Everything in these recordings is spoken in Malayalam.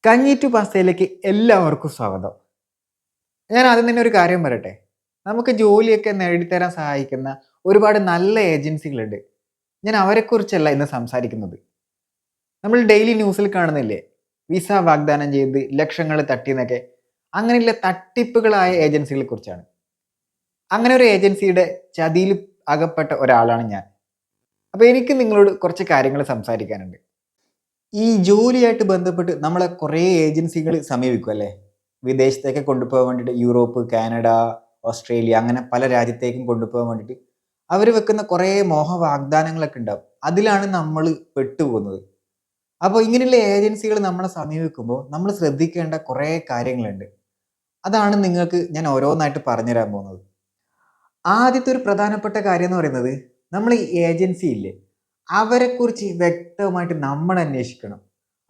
കഞ്ഞി ടു പാസ്തയിലേക്ക് എല്ലാവർക്കും സ്വാഗതം. ഞാൻ ആദ്യം തന്നെ ഒരു കാര്യം പറയട്ടെ. നമുക്ക് ജോലിയൊക്കെ നേടിത്തരാൻ സഹായിക്കുന്ന ഒരുപാട് നല്ല ഏജൻസികളുണ്ട്. ഞാൻ അവരെക്കുറിച്ചല്ല ഇന്ന് സംസാരിക്കുന്നത്. നമ്മൾ ഡെയിലി ന്യൂസിൽ കാണുന്നില്ലേ? വിസ വാഗ്ദാനം ചെയ്ത് ലക്ഷങ്ങൾ തട്ടിയെന്നൊക്കെ. അങ്ങനെയുള്ള തട്ടിപ്പുകളായ ഏജൻസികളെ കുറിച്ചാണ്. അങ്ങനെ ഒരു ഏജൻസിയുടെ ചതിയിൽ അകപ്പെട്ട ഒരാളാണ് ഞാൻ. അപ്പോൾ എനിക്ക് നിങ്ങളോട് കുറച്ച് കാര്യങ്ങൾ സംസാരിക്കാനുണ്ട്. ഈ ജോലിയായിട്ട് ബന്ധപ്പെട്ട് നമ്മളെ കുറേ ഏജൻസികൾ സമീപിക്കും അല്ലേ? വിദേശത്തേക്ക് കൊണ്ടുപോകാൻ വേണ്ടിയിട്ട് യൂറോപ്പ്, കാനഡ, ഓസ്ട്രേലിയ അങ്ങനെ പല രാജ്യത്തേക്കും കൊണ്ടുപോകാൻ വേണ്ടിയിട്ട് അവർ വെക്കുന്ന കുറേ മോഹ വാഗ്ദാനങ്ങളൊക്കെ ഉണ്ടാവും. അതിലാണ് നമ്മൾ പെട്ടുപോകുന്നത്. അപ്പോൾ ഇങ്ങനെയുള്ള ഏജൻസികൾ നമ്മളെ സമീപിക്കുമ്പോൾ നമ്മൾ ശ്രദ്ധിക്കേണ്ട കുറേ കാര്യങ്ങളുണ്ട്. അതാണ് നിങ്ങൾക്ക് ഞാൻ ഓരോന്നായിട്ട് പറഞ്ഞുതരാൻ പോകുന്നത്. ആദ്യത്തെ ഒരു പ്രധാനപ്പെട്ട കാര്യം എന്ന് പറയുന്നത് നമ്മൾ ഈ ഏജൻസി ഇല്ലേ അവരെക്കുറിച്ച് വ്യക്തമായിട്ട് നമ്മൾ അന്വേഷിക്കണം.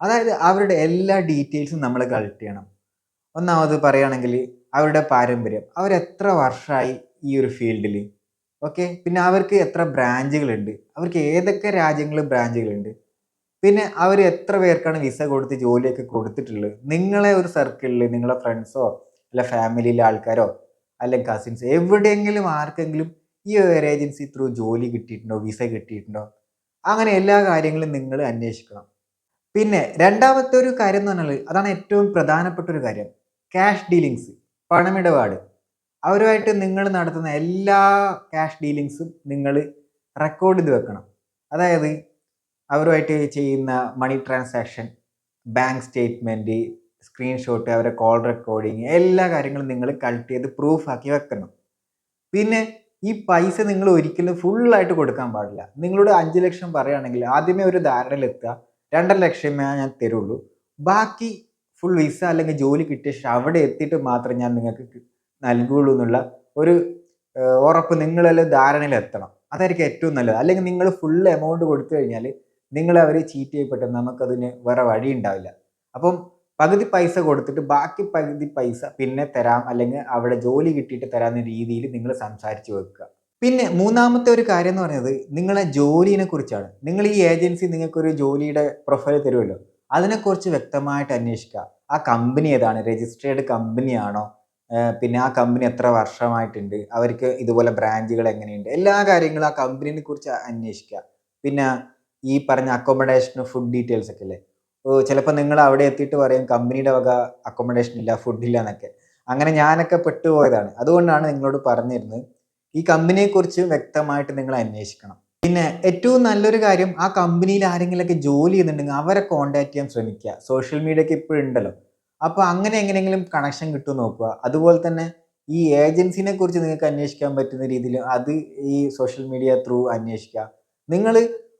അതായത് അവരുടെ എല്ലാ ഡീറ്റെയിൽസും നമ്മൾ കളക്ട് ചെയ്യണം. ഒന്നാമത് പറയുകയാണെങ്കിൽ അവരുടെ പാരമ്പര്യം, അവരെത്ര വർഷമായി ഈ ഒരു ഫീൽഡിൽ, ഓക്കെ. പിന്നെ അവർക്ക് എത്ര ബ്രാഞ്ചുകളുണ്ട്, അവർക്ക് ഏതൊക്കെ രാജ്യങ്ങളിൽ ബ്രാഞ്ചുകളുണ്ട്, പിന്നെ അവർ എത്ര പേർക്കാണ് വിസ കൊടുത്ത് ജോലിയൊക്കെ കൊടുത്തിട്ടുള്ളത്. നിങ്ങളെ ഒരു സർക്കിളിൽ നിങ്ങളെ ഫ്രണ്ട്സോ അല്ല ഫാമിലിയിലെ ആൾക്കാരോ അല്ലെങ്കിൽ കസിൻസ് എവിടെയെങ്കിലും ആർക്കെങ്കിലും ഈ ഒരു ഏജൻസി ത്രൂ ജോലി കിട്ടിയിട്ടുണ്ടോ, വിസ കിട്ടിയിട്ടുണ്ടോ, അങ്ങനെ എല്ലാ കാര്യങ്ങളും നിങ്ങൾ അന്വേഷിക്കണം. പിന്നെ രണ്ടാമത്തെ ഒരു കാര്യം എന്ന് പറഞ്ഞാൽ അതാണ് ഏറ്റവും പ്രധാനപ്പെട്ട ഒരു കാര്യം. ക്യാഷ് ഡീലിങ്സ്, പണമിടപാട്. അവരുമായിട്ട് നിങ്ങൾ നടത്തുന്ന എല്ലാ ക്യാഷ് ഡീലിങ്സും നിങ്ങൾ റെക്കോർഡ് ചെയ്ത് വെക്കണം. അതായത് അവരുമായിട്ട് ചെയ്യുന്ന money transaction, bank statement, screenshot, അവരുടെ കോൾ റെക്കോർഡിങ്, എല്ലാ കാര്യങ്ങളും നിങ്ങൾ കളക്ട് ചെയ്ത് പ്രൂഫാക്കി വെക്കണം. പിന്നെ ഈ പൈസ നിങ്ങൾ ഒരിക്കലും ഫുള്ളായിട്ട് കൊടുക്കാൻ പാടില്ല. നിങ്ങളോട് 5 ലക്ഷം പറയുകയാണെങ്കിൽ ആദ്യമേ ഒരു ധാരണയിലെത്തുക, 2.5 ലക്ഷമേ ഞാൻ തരുള്ളൂ, ബാക്കി ഫുൾ വിസ അല്ലെങ്കിൽ ജോലി കിട്ടിയ ശേഷം അവിടെ എത്തിയിട്ട് മാത്രം ഞാൻ നിങ്ങൾക്ക് നൽകുള്ളൂ എന്നുള്ള ഒരു ഉറപ്പ് നിങ്ങളെല്ലാം ധാരണയിലെത്തണം. അതായിരിക്കും ഏറ്റവും നല്ലത്. അല്ലെങ്കിൽ നിങ്ങൾ ഫുൾ എമൗണ്ട് കൊടുത്തു കഴിഞ്ഞാൽ നിങ്ങളെ അവർ ചീറ്റ് ചെയ്യപ്പെട്ട് നമുക്കതിന് വേറെ വഴി ഉണ്ടാവില്ല. അപ്പം പകുതി പൈസ കൊടുത്തിട്ട് ബാക്കി പകുതി പൈസ പിന്നെ തരാം, അല്ലെങ്കിൽ അവിടെ ജോലി കിട്ടിയിട്ട് തരാമെന്ന രീതിയിൽ നിങ്ങൾ സംസാരിച്ച് വെക്കുക. പിന്നെ മൂന്നാമത്തെ ഒരു കാര്യം എന്ന് പറയുന്നത് നിങ്ങളെ ജോലിനെ കുറിച്ചാണ്. നിങ്ങൾ ഈ ഏജൻസി നിങ്ങൾക്കൊരു ജോലിയുടെ പ്രൊഫൈൽ തരുമല്ലോ, അതിനെക്കുറിച്ച് വ്യക്തമായിട്ട് അന്വേഷിക്കുക. ആ കമ്പനി ഏതാണ്, രജിസ്ട്രേഡ് കമ്പനിയാണോ, പിന്നെ ആ കമ്പനി എത്ര വർഷമായിട്ടുണ്ട്, അവർക്ക് ഇതുപോലെ ബ്രാഞ്ചുകൾ എങ്ങനെയുണ്ട്, എല്ലാ കാര്യങ്ങളും ആ കമ്പനിയെ കുറിച്ച് അന്വേഷിക്കുക. പിന്നെ ഈ പറഞ്ഞ അക്കോമഡേഷനും ഫുഡ് ഡീറ്റെയിൽസ് ഒക്കെ അല്ലേ, ചിലപ്പോൾ നിങ്ങൾ അവിടെ എത്തിയിട്ട് പറയും കമ്പനിയുടെ വക അക്കോമഡേഷൻ ഇല്ല, ഫുഡില്ല എന്നൊക്കെ. അങ്ങനെ ഞാനൊക്കെ പെട്ടുപോയതാണ്. അതുകൊണ്ടാണ് നിങ്ങളോട് പറഞ്ഞിരുന്നത് ഈ കമ്പനിയെക്കുറിച്ച് വ്യക്തമായിട്ട് നിങ്ങൾ അന്വേഷിക്കണം. പിന്നെ ഏറ്റവും നല്ലൊരു കാര്യം, ആ കമ്പനിയിൽ ആരെങ്കിലുമൊക്കെ ജോലി ചെയ്യുന്നുണ്ടെങ്കിൽ അവരെ കോൺടാക്ട് ചെയ്യാൻ ശ്രമിക്കുക. സോഷ്യൽ മീഡിയയൊക്കെ ഇപ്പോഴും ഉണ്ടല്ലോ, അപ്പോൾ അങ്ങനെ എങ്ങനെയെങ്കിലും കണക്ഷൻ കിട്ടും നോക്കുക. അതുപോലെ തന്നെ ഈ ഏജൻസിനെ കുറിച്ച് നിങ്ങൾക്ക് അന്വേഷിക്കാൻ പറ്റുന്ന രീതിയിൽ അത് ഈ സോഷ്യൽ മീഡിയ ത്രൂ അന്വേഷിക്കുക. നിങ്ങൾ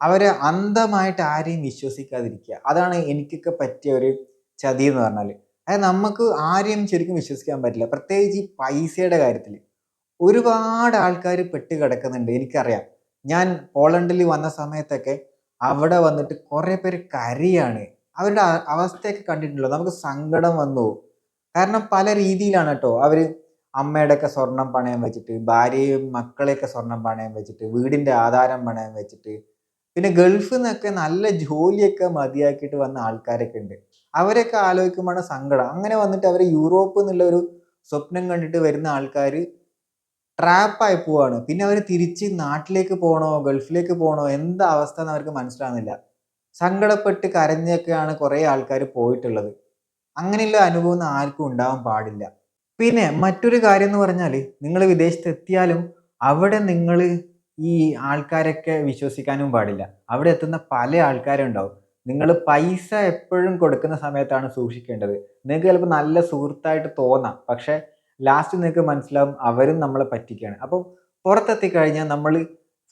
അവരെ അന്ധമായിട്ട് ആരെയും വിശ്വസിക്കാതിരിക്കുക. അതാണ് എനിക്കൊക്കെ പറ്റിയ ഒരു ചതി എന്ന് പറഞ്ഞാൽ. അതായത് നമുക്ക് ആരെയും ശരിക്കും വിശ്വസിക്കാൻ പറ്റില്ല, പ്രത്യേകിച്ച് ഈ പൈസയുടെ കാര്യത്തിൽ. ഒരുപാട് ആൾക്കാർ പെട്ട് കിടക്കുന്നുണ്ട്, എനിക്കറിയാം. ഞാൻ പോളണ്ടിൽ വന്ന സമയത്തൊക്കെ അവിടെ വന്നിട്ട് കുറേ പേര് കരയാണ്. അവരുടെ അവസ്ഥയൊക്കെ കണ്ടിട്ടുണ്ടല്ലോ, നമുക്ക് സങ്കടം വന്നു പോകും. കാരണം പല രീതിയിലാണ് കേട്ടോ അവർ അമ്മയുടെയൊക്കെ സ്വർണം പണയം വെച്ചിട്ട്, ഭാര്യയും മക്കളെയൊക്കെ സ്വർണം പണയം വെച്ചിട്ട്, വീടിൻ്റെ ആധാരം പണയം വെച്ചിട്ട്, പിന്നെ ഗൾഫിൽ നിന്നൊക്കെ നല്ല ജോലിയൊക്കെ മതിയാക്കിയിട്ട് വന്ന ആൾക്കാരൊക്കെ ഉണ്ട്. അവരൊക്കെ ആലോചിക്കുമ്പോഴാണ് സങ്കടം. അങ്ങനെ വന്നിട്ട് അവർ യൂറോപ്പ് എന്നുള്ള ഒരു സ്വപ്നം കണ്ടിട്ട് വരുന്ന ആൾക്കാർ ട്രാപ്പായി പോവാണ്. പിന്നെ അവർ തിരിച്ച് നാട്ടിലേക്ക് പോകണോ ഗൾഫിലേക്ക് പോകണോ എന്താ അവസ്ഥ എന്ന് അവർക്ക് മനസ്സിലാകുന്നില്ല. സങ്കടപ്പെട്ട് കരഞ്ഞൊക്കെയാണ് കുറേ ആൾക്കാർ പോയിട്ടുള്ളത്. അങ്ങനെയുള്ള അനുഭവം ആർക്കും ഉണ്ടാവാൻ പാടില്ല. പിന്നെ മറ്റൊരു കാര്യം എന്ന് പറഞ്ഞാൽ, നിങ്ങൾ വിദേശത്ത് എത്തിയാലും അവിടെ നിങ്ങൾ ഈ ആൾക്കാരൊക്കെ വിശ്വസിക്കാനും പാടില്ല. അവിടെ എത്തുന്ന പല ആൾക്കാരും ഉണ്ടാവും. നിങ്ങൾ പൈസ എപ്പോഴും കൊടുക്കുന്ന സമയത്താണ് സൂക്ഷിക്കേണ്ടത്. നിങ്ങൾക്ക് ചിലപ്പോൾ നല്ല സുഹൃത്തായിട്ട് തോന്നാം, പക്ഷെ ലാസ്റ്റ് നിങ്ങൾക്ക് മനസ്സിലാവും അവരും നമ്മളെ പറ്റിക്കുകയാണ്. അപ്പം പുറത്തെത്തിക്കഴിഞ്ഞാൽ നമ്മൾ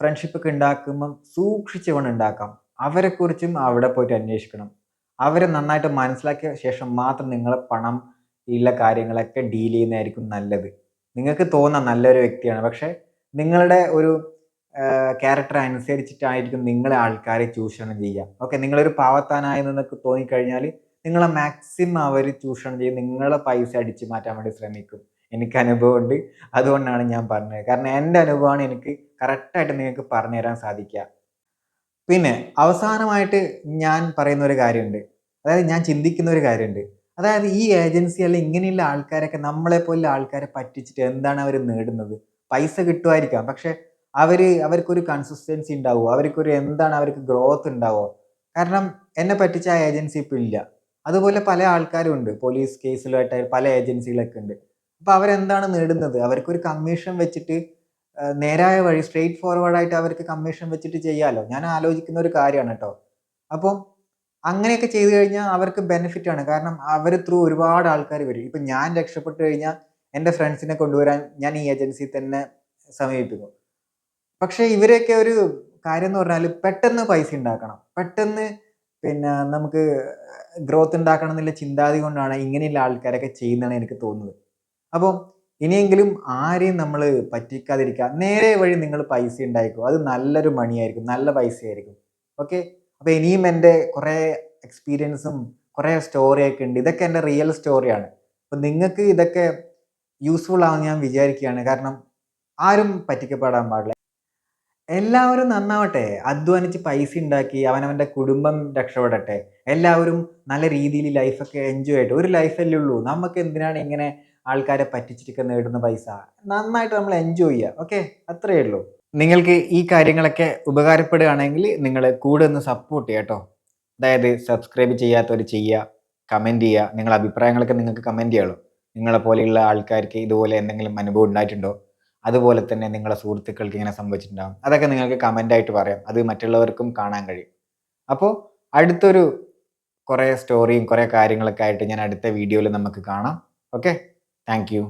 ഫ്രണ്ട്ഷിപ്പ് ഒക്കെ ഉണ്ടാക്കുമ്പം സൂക്ഷിച്ച് വേണം ഉണ്ടാക്കാം. അവരെക്കുറിച്ചും അവിടെ പോയിട്ട് അന്വേഷിക്കണം. അവരെ നന്നായിട്ട് മനസ്സിലാക്കിയ ശേഷം മാത്രം നിങ്ങളെ പണം ഉള്ള കാര്യങ്ങളൊക്കെ ഡീൽ ചെയ്യുന്നതായിരിക്കും നല്ലത്. നിങ്ങൾക്ക് തോന്നാം നല്ലൊരു വ്യക്തിയാണ്, പക്ഷെ നിങ്ങളുടെ ഒരു ക്യാരക്ടർ അനുസരിച്ചിട്ടായിരിക്കും നിങ്ങളെ ആൾക്കാരെ ചൂഷണം ചെയ്യുക. ഓക്കെ, നിങ്ങളൊരു പാവത്താനായി എന്നൊക്കെ തോന്നിക്കഴിഞ്ഞാൽ നിങ്ങളെ മാക്സിമം അവർ ചൂഷണം ചെയ്ത് നിങ്ങളെ പൈസ അടിച്ചു മാറ്റാൻ വേണ്ടി ശ്രമിക്കും. എനിക്ക് അനുഭവമുണ്ട്, അതുകൊണ്ടാണ് ഞാൻ പറഞ്ഞത്. കാരണം എൻ്റെ അനുഭവമാണ് എനിക്ക് കറക്റ്റായിട്ട് നിങ്ങൾക്ക് പറഞ്ഞു തരാൻ സാധിക്കുക. പിന്നെ അവസാനമായിട്ട് ഞാൻ പറയുന്ന ഒരു കാര്യമുണ്ട്. അതായത് ഞാൻ ചിന്തിക്കുന്ന ഒരു കാര്യമുണ്ട്. അതായത് ഈ ഏജൻസി അല്ല ഇങ്ങനെയുള്ള ആൾക്കാരൊക്കെ നമ്മളെ പോലുള്ള ആൾക്കാരെ പറ്റിച്ചിട്ട് എന്താണ് അവർ നേടുന്നത്? പൈസ കിട്ടുമായിരിക്കാം. പക്ഷെ അവർക്കൊരു കൺസിസ്റ്റൻസി ഉണ്ടാവോ? അവർക്ക് ഗ്രോത്ത് ഉണ്ടാവോ? കാരണം എന്നെ പറ്റിച്ച ആ ഏജൻസി ഇപ്പൊ ഇല്ല. അതുപോലെ പല ആൾക്കാരും ഉണ്ട്. പോലീസ് കേസിലായിട്ട് പല ഏജൻസികളൊക്കെ ഉണ്ട്. അപ്പൊ അവരെന്താണ് നേടുന്നത്? അവർക്കൊരു കമ്മീഷൻ വെച്ചിട്ട് നേരായ വഴി സ്ട്രെയിറ്റ് ഫോർവേഡ് ആയിട്ട് അവർക്ക് കമ്മീഷൻ വെച്ചിട്ട് ചെയ്യാലോ. ഞാൻ ആലോചിക്കുന്ന ഒരു കാര്യമാണ് കേട്ടോ. അപ്പം അങ്ങനെയൊക്കെ ചെയ്തു കഴിഞ്ഞാൽ അവർക്ക് ബെനിഫിറ്റ് ആണ്. കാരണം അവർ ത്രൂ ഒരുപാട് ആൾക്കാർ വരും. ഇപ്പൊ ഞാൻ രക്ഷപ്പെട്ട് കഴിഞ്ഞാൽ എൻ്റെ ഫ്രണ്ട്സിനെ കൊണ്ടുവരാൻ ഞാൻ ഈ ഏജൻസി തന്നെ സമീപിക്കും. പക്ഷെ ഇവരെയൊക്കെ ഒരു കാര്യം എന്ന് പറഞ്ഞാൽ പെട്ടെന്ന് പൈസ ഉണ്ടാക്കണം, പെട്ടെന്ന് നമുക്ക് ഗ്രോത്ത് ഉണ്ടാക്കണം എന്നുള്ള ചിന്താഗതി കൊണ്ടാണ് ഇങ്ങനെയുള്ള ആൾക്കാരൊക്കെ ചെയ്യുന്നതാണ് എനിക്ക് തോന്നുന്നത്. അപ്പം ഇനിയെങ്കിലും ആരെയും നമ്മൾ പറ്റിക്കാതിരിക്കുക. നേരെ വഴി നിങ്ങൾ പൈസ ഉണ്ടായിക്കോ. അത് നല്ലൊരു മണിയായിരിക്കും, നല്ല പൈസയായിരിക്കും. ഓക്കെ. അപ്പൊ ഇനിയും എൻ്റെ കുറേ എക്സ്പീരിയൻസും കുറേ സ്റ്റോറിയൊക്കെ ഉണ്ട്. ഇതൊക്കെ എൻ്റെ റിയൽ സ്റ്റോറിയാണ്. അപ്പൊ നിങ്ങൾക്ക് ഇതൊക്കെ യൂസ്ഫുൾ ആവുമെന്ന് ഞാൻ വിചാരിക്കുകയാണ്. കാരണം ആരും പറ്റിക്കപ്പെടാൻ പാടില്ല. എല്ലാവരും നന്നാവട്ടെ. അധ്വാനിച്ച് പൈസ ഉണ്ടാക്കി അവനവന്റെ കുടുംബം രക്ഷപ്പെടട്ടെ. എല്ലാവരും നല്ല രീതിയിൽ ലൈഫൊക്കെ എൻജോയ് ചെയ്യട്ടെ. ഒരു ലൈഫല്ലേ ഉള്ളൂ. നമുക്ക് എന്തിനാണ് ഇങ്ങനെ ആൾക്കാരെ പറ്റിച്ചിട്ടൊക്കെ നേടുന്ന പൈസ? നന്നായിട്ട് നമ്മൾ എൻജോയ് ചെയ്യുക. ഓക്കെ. അത്രയേ ഉള്ളൂ. നിങ്ങൾക്ക് ഈ കാര്യങ്ങളൊക്കെ ഉപകാരപ്പെടുകയാണെങ്കിൽ നിങ്ങൾ കൂടെ ഒന്ന് സപ്പോർട്ട് ചെയ്യുക കേട്ടോ. അതായത് സബ്സ്ക്രൈബ് ചെയ്യാത്തവർ ചെയ്യുക, കമൻറ്റ് ചെയ്യുക. നിങ്ങളുടെ അഭിപ്രായങ്ങളൊക്കെ നിങ്ങൾക്ക് കമൻറ്റ് ചെയ്യാമല്ലോ. നിങ്ങളെ പോലെയുള്ള ആൾക്കാർക്ക് ഇതുപോലെ എന്തെങ്കിലും അനുഭവം ഉണ്ടായിട്ടുണ്ടോ? അതുപോലെ തന്നെ നിങ്ങളുടെ സുഹൃത്തുക്കൾക്ക് ഇങ്ങനെ സംഭവിച്ചിട്ടുണ്ടാകും. അതൊക്കെ നിങ്ങൾക്ക് കമൻ്റ് ആയിട്ട് പറയാം. അത് മറ്റുള്ളവർക്കും കാണാൻ കഴിയും. അപ്പോൾ അടുത്തൊരു കുറേ സ്റ്റോറിയും കുറേ കാര്യങ്ങളൊക്കെ ആയിട്ട് ഞാൻ അടുത്ത വീഡിയോയിൽ നമുക്ക് കാണാം. ഓക്കെ. Thank you.